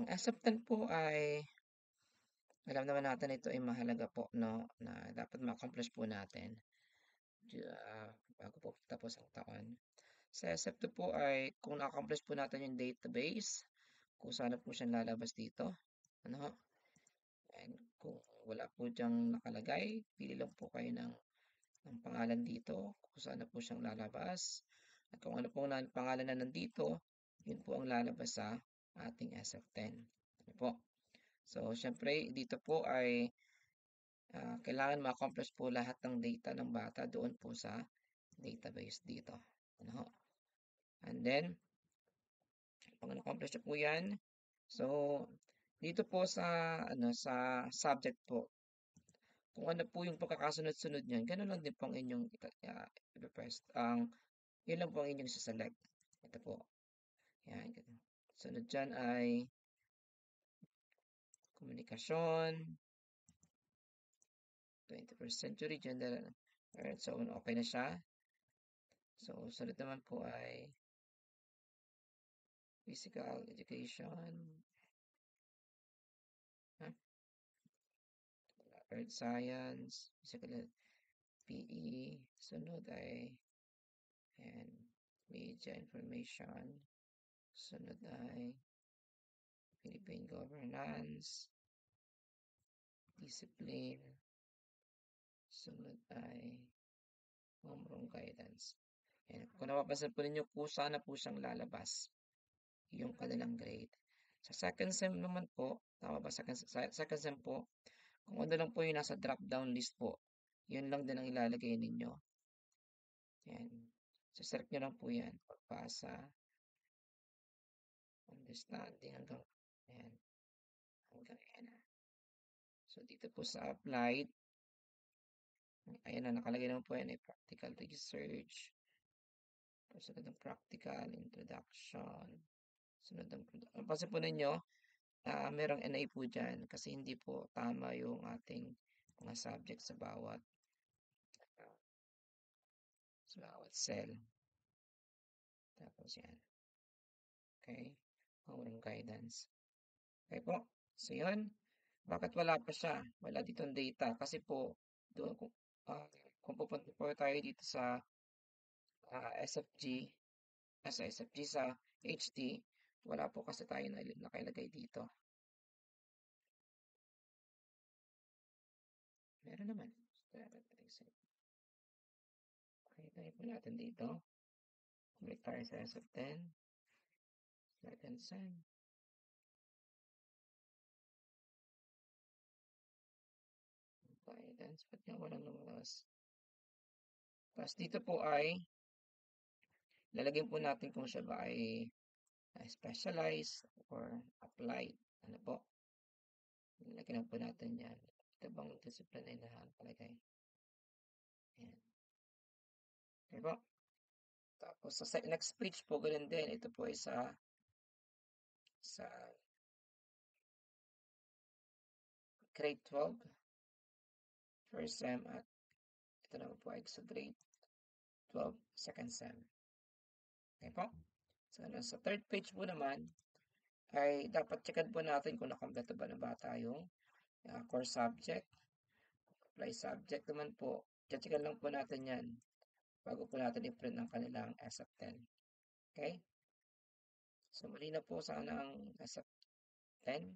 SF10 po ay alam naman natin ito ay mahalaga po 'no, na dapat ma-accomplish po natin bago po tapos ang taon. Sa SF2 po ay kung na-accomplish po natin yung database, kung saan po siyang lalabas dito, ano ho, and kung wala po diyang nakalagay, pili lang po kayo ng pangalan dito, kung saan po siyang lalabas, at kung ano pong pangalan na nandito, yun po ang lalabas sa ating SF10. Ano po? So, siyempre, dito po ay kailangan ma-accomplish po lahat ng data ng bata doon po sa database dito. Ano ho? And then, pag na-accomplish nyo po yan, so, dito po sa, sa subject po, kung ano po yung pagkakasunod-sunod niyan, ganun lang din po ang inyong i-press. Yun lang po ang inyong select. Ito po. Yan. Sunod dyan ay komunikasyon, 21st century, gender, alright, so okay na siya. So, sunod naman po ay physical education, earth science, physical PE, sunod ay and media information, sunod ay Philippine governance, discipline, sunod ay homeroom guidance. Yan. Kung napapansin po ninyo, kusa na po siyang lalabas yung kanilang grade. Sa second sem naman po, tama ba? Second sem po, kung ano lang po yung nasa drop-down list po, yun lang din ang ilalagay ninyo. Yan. So, select nyo lang po yan. Pagpasa, understanding, hanggang, ayan, hanggang yan. So, dito po sa applied, ayan na, nakalagay naman po yan, practical research, sunod ng practical, introduction, sunod ng, pansin po ninyo, merong NA po dyan kasi hindi po tama yung ating mga subject sa bawat cell. Tapos yan. Okay. Homeroom guidance. Okay po. So yun. Bakit wala pa siya? Wala ditong data. Kasi po, doon kung pupunta po tayo dito sa SFG, sa SFG sa HD, wala po kasi tayo nakalagay dito. Meron naman. Okay, tayo po natin dito. Balik tayo sa SF10. Second sem. Guidance. Ba't nga walang lumabas? Tapos dito po ay lalagyan po natin kung siya ba ay specialized or applied. Ano po? Lalagyan po natin yan. Ito bang discipline ay nakalagay? Ayan. Okay po. Tapos sa next page po, ganun din. Ito po ay sa grade 12 first sem at ito naman po ay sa grade 12 second sem. Okay po? So, sa third page po naman ay dapat checkan po natin kung nakompleto ba ng bata yung core subject. Apply subject naman po. Checkan lang po natin yan bago po natin i-print ang kanilang SF10. Okay? So, mali na po sana ang SF10.